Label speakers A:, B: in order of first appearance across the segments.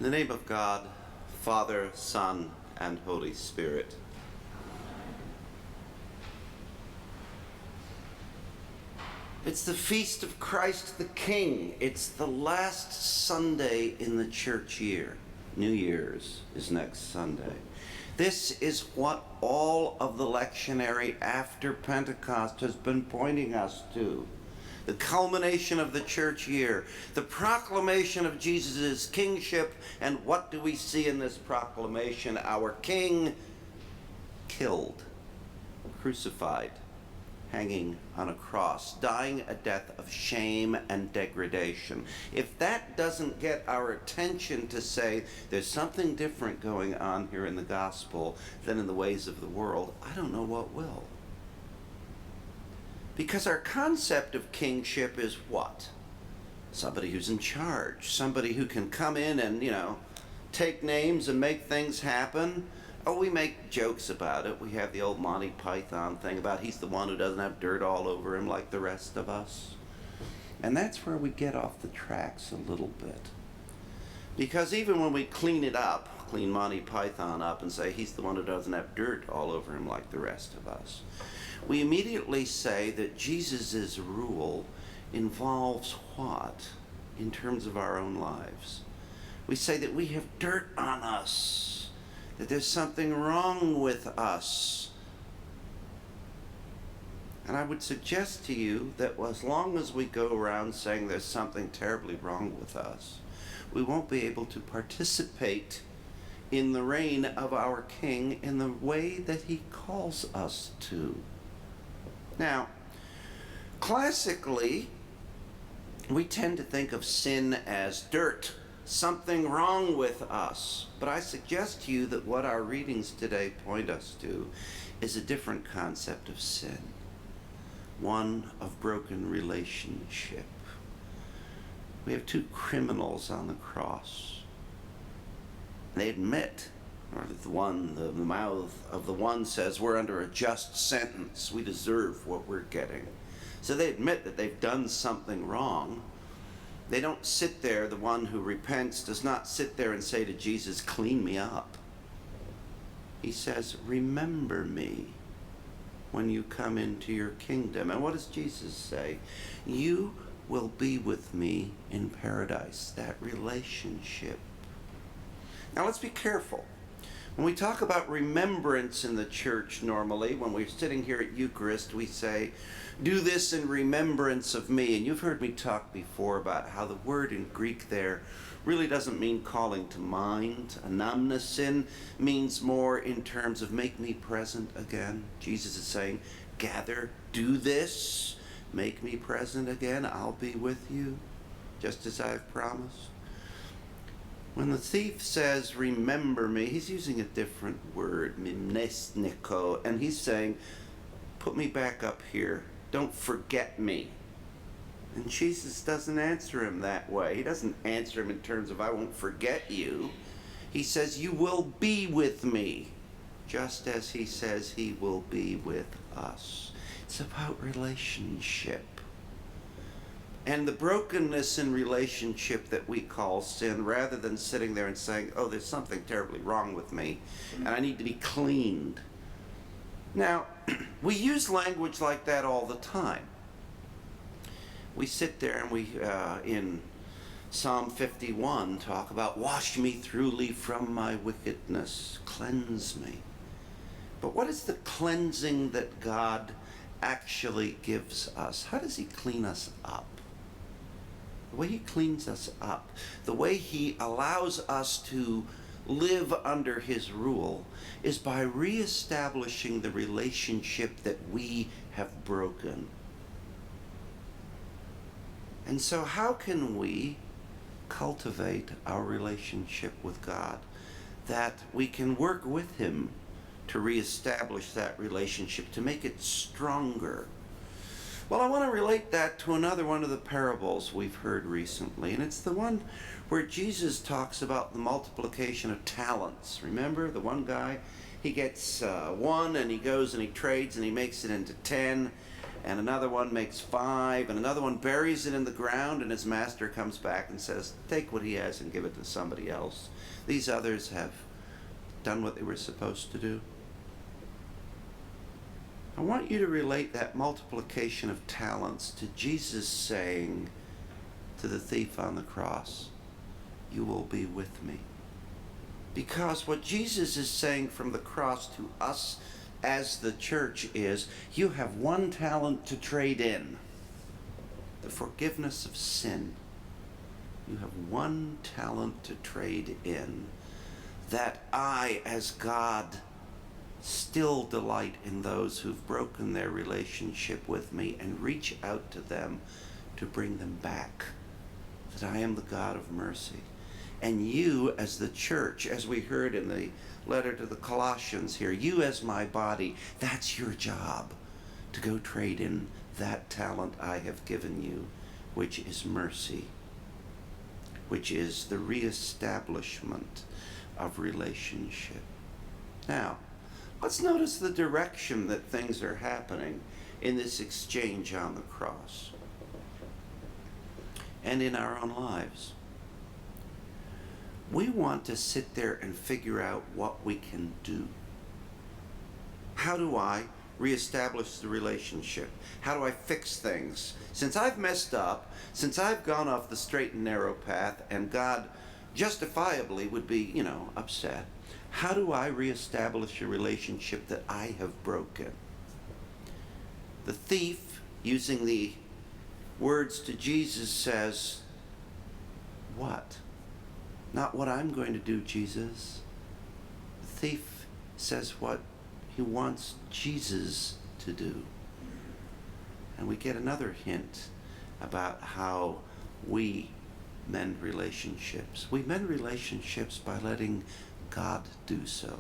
A: In the name of God, Father, Son, and Holy Spirit. It's the feast of Christ the King. It's the last Sunday in the church year. New Year's is next Sunday. This is what all of the lectionary after Pentecost has been pointing us to. The culmination of the church year, the proclamation of Jesus' kingship, and what do we see in this proclamation? Our King killed, crucified, hanging on a cross, dying a death of shame and degradation. If that doesn't get our attention to say there's something different going on here in the gospel than in the ways of the world, I don't know what will. Because our concept of kingship is what? Somebody who's in charge, somebody who can come in and, take names and make things happen. Oh, we make jokes about it. We have the old Monty Python thing about he's the one who doesn't have dirt all over him like the rest of us. And that's where we get off the tracks a little bit. Because even when we clean it up, clean Monty Python up and say he's the one who doesn't have dirt all over him like the rest of us, we immediately say that Jesus' rule involves what in terms of our own lives? We say that we have dirt on us, that there's something wrong with us. And I would suggest to you that as long as we go around saying there's something terribly wrong with us, we won't be able to participate in the reign of our King in the way that he calls us to. Now, classically, we tend to think of sin as dirt, something wrong with us. But I suggest to you that what our readings today point us to is a different concept of sin, one of broken relationship. We have two criminals on the cross. They admit, or the mouth of the one says, we're under a just sentence. We deserve what we're getting. So they admit that they've done something wrong. They don't sit there, the one who repents does not sit there and say to Jesus, clean me up. He says, remember me when you come into your kingdom. And what does Jesus say? You will be with me in paradise, that relationship. Now let's be careful. When we talk about remembrance in the church normally, when we're sitting here at Eucharist, we say, do this in remembrance of me. And you've heard me talk before about how the word in Greek there really doesn't mean calling to mind. Anamnesin means more in terms of make me present again. Jesus is saying, gather, do this, make me present again. I'll be with you, just as I've promised. When the thief says, remember me, he's using a different word, mimnesniko, and he's saying, put me back up here. Don't forget me. And Jesus doesn't answer him that way. He doesn't answer him in terms of, I won't forget you. He says, you will be with me, just as he says he will be with us. It's about relationship. And the brokenness in relationship that we call sin, rather than sitting there and saying, oh, there's something terribly wrong with me, and I need to be cleaned. Now, we use language like that all the time. We sit there and we, in Psalm 51, talk about, wash me thoroughly from my wickedness, cleanse me. But what is the cleansing that God actually gives us? How does he clean us up? The way he cleans us up, the way he allows us to live under his rule, is by reestablishing the relationship that we have broken. And so how can we cultivate our relationship with God, that we can work with him to reestablish that relationship, to make it stronger? Well, I want to relate that to another one of the parables we've heard recently, and it's the one where Jesus talks about the multiplication of talents. Remember, the one guy, he gets one and he goes and he trades and he makes it into 10, and another one makes 5, and another one buries it in the ground, and his master comes back and says, take what he has and give it to somebody else. These others have done what they were supposed to do. I want you to relate that multiplication of talents to Jesus saying to the thief on the cross, you will be with me. Because what Jesus is saying from the cross to us as the church is, you have 1 talent to trade in. The forgiveness of sin. You have 1 talent to trade in. That I, as God, still delight in those who've broken their relationship with me and reach out to them to bring them back. That I am the God of mercy. And you as the church, as we heard in the letter to the Colossians here, you as my body, that's your job, to go trade in that talent I have given you, which is mercy, which is the reestablishment of relationship. Now, let's notice the direction that things are happening in this exchange on the cross and in our own lives. We want to sit there and figure out what we can do. How do I reestablish the relationship? How do I fix things? Since I've messed up, since I've gone off the straight and narrow path, and God justifiably would be, upset, how do I reestablish a relationship that I have broken? The thief, using the words to Jesus, says, what? Not what I'm going to do, Jesus. The thief says what he wants Jesus to do. And we get another hint about how we mend relationships. We mend relationships by letting God do so.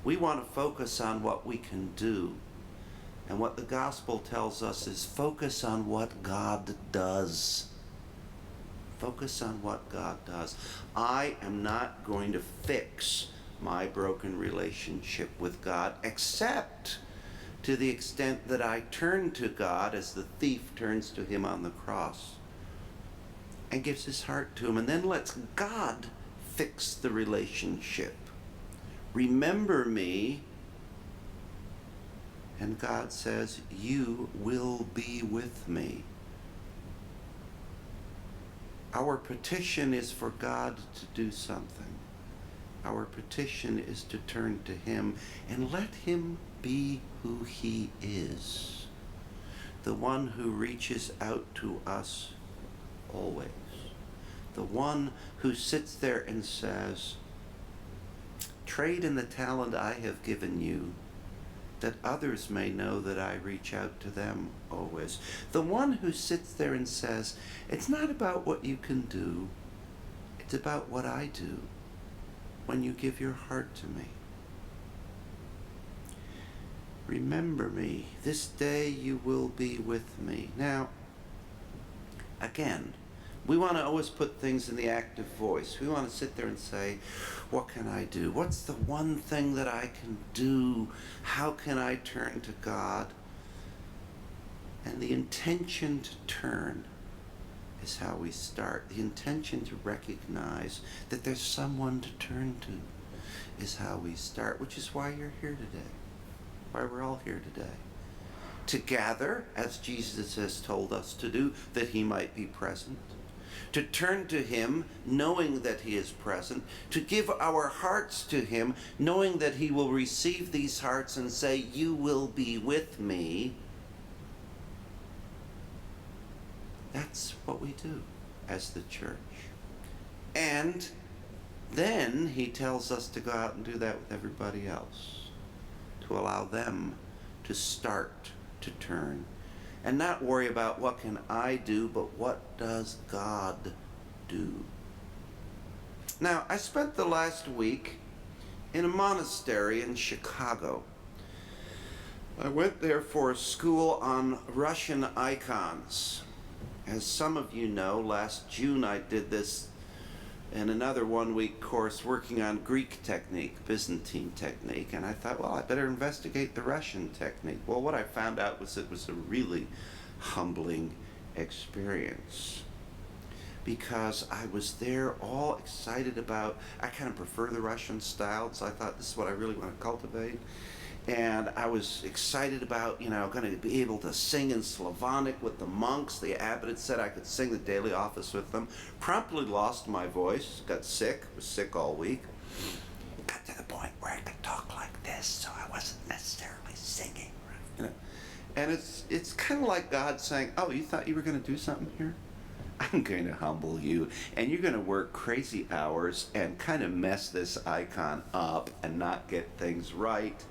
A: We want to focus on what we can do. And what the gospel tells us is focus on what God does. Focus on what God does. I am not going to fix my broken relationship with God, except to the extent that I turn to God as the thief turns to him on the cross and gives his heart to him, and then lets God fix the relationship. Remember me, and God says, you will be with me. Our petition is for God to do something. Our petition is to turn to him and let him be who he is. The one who reaches out to us always. The one who sits there and says, trade in the talent I have given you, that others may know that I reach out to them always. The one who sits there and says, it's not about what you can do, it's about what I do when you give your heart to me. Remember me, this day you will be with me. Now, again, we want to always put things in the active voice. We want to sit there and say, what can I do? What's the one thing that I can do? How can I turn to God? And the intention to turn is how we start. The intention to recognize that there's someone to turn to is how we start, which is why you're here today, why we're all here today. To gather, as Jesus has told us to do, that he might be present. To turn to him, knowing that he is present. To give our hearts to him, knowing that he will receive these hearts and say, you will be with me. That's what we do as the church. And then he tells us to go out and do that with everybody else. To allow them to start to turn. And not worry about what can I do, but what does God do? Now, I spent the last week in a monastery in Chicago. I went there for a school on Russian icons. As some of you know, last June I did this in another one-week course working on Greek technique, Byzantine technique, and I thought, well, I better investigate the Russian technique. Well, what I found out was it was a really humbling experience, because I was there all excited about, I kind of prefer the Russian style, so I thought this is what I really want to cultivate. And I was excited about, going to be able to sing in Slavonic with the monks. The abbot had said I could sing the daily office with them. Promptly lost my voice, got sick, was sick all week. Got to the point where I could talk like this, so I wasn't necessarily singing, right? And it's kind of like God saying, oh, you thought you were going to do something here? I'm going to humble you, and you're going to work crazy hours and kind of mess this icon up and not get things right,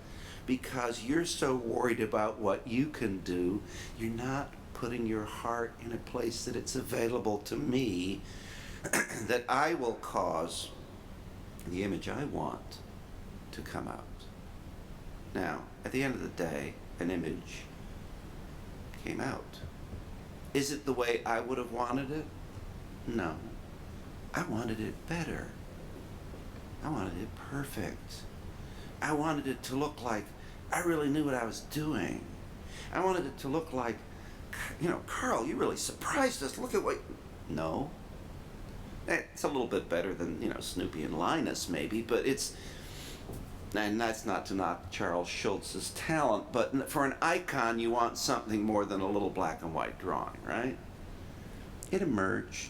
A: because you're so worried about what you can do. You're not putting your heart in a place that it's available to me, that I will cause the image I want to come out. Now, at the end of the day, an image came out. Is it the way I would have wanted it? No. I wanted it better. I wanted it perfect. I wanted it to look like I really knew what I was doing. I wanted it to look like, Carl, you really surprised us. Look at what... No. It's a little bit better than, Snoopy and Linus maybe, but it's... And that's not to knock Charles Schulz's talent, but for an icon, you want something more than a little black and white drawing, right? It emerged.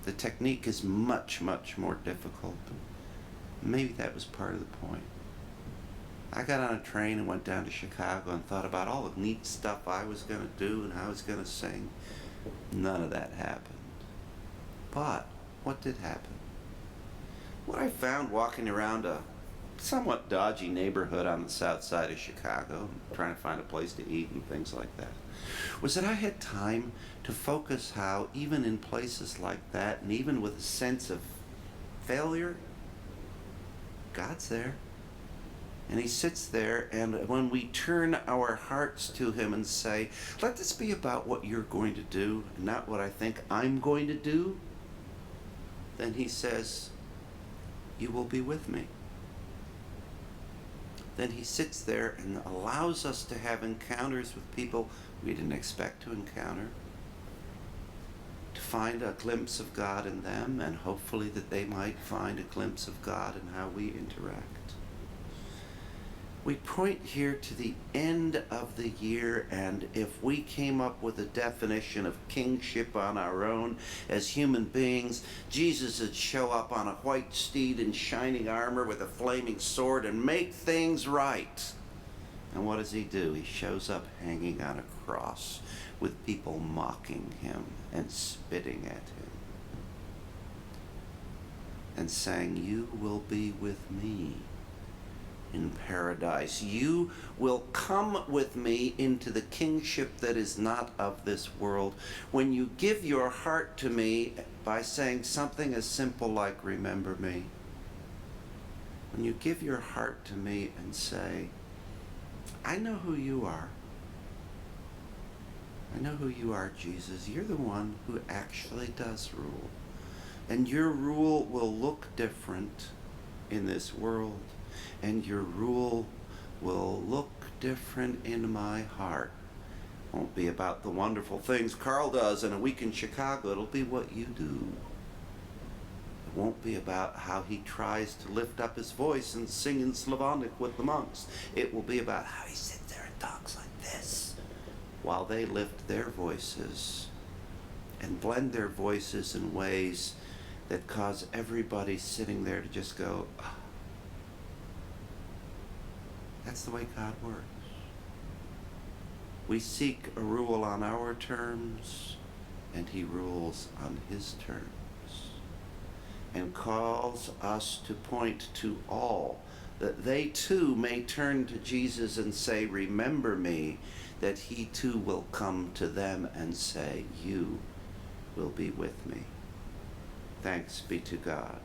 A: The technique is much, much more difficult. Maybe that was part of the point. I got on a train and went down to Chicago and thought about all the neat stuff I was going to do and how I was going to sing. None of that happened. But what did happen? What I found walking around a somewhat dodgy neighborhood on the south side of Chicago, trying to find a place to eat and things like that, was that I had time to focus how, even in places like that, and even with a sense of failure, God's there. And he sits there, and when we turn our hearts to him and say, let this be about what you're going to do, and not what I think I'm going to do, then he says, you will be with me. Then he sits there and allows us to have encounters with people we didn't expect to encounter, to find a glimpse of God in them, and hopefully that they might find a glimpse of God in how we interact. We point here to the end of the year, and if we came up with a definition of kingship on our own as human beings, Jesus would show up on a white steed in shining armor with a flaming sword and make things right. And what does he do? He shows up hanging on a cross with people mocking him and spitting at him and saying, you will be with me in paradise. You will come with me into the kingship that is not of this world. When you give your heart to me by saying something as simple like, remember me. When you give your heart to me and say, I know who you are. I know who you are, Jesus. You're the one who actually does rule. And your rule will look different in this world. And your rule will look different in my heart. It won't be about the wonderful things Carl does in a week in Chicago. It'll be what you do. It won't be about how he tries to lift up his voice and sing in Slavonic with the monks. It will be about how he sits there and talks like this while they lift their voices and blend their voices in ways that cause everybody sitting there to just go, oh. That's the way God works. We seek a rule on our terms, and he rules on his terms, and calls us to point to all, that they too may turn to Jesus and say, remember me, that he too will come to them and say, you will be with me. Thanks be to God.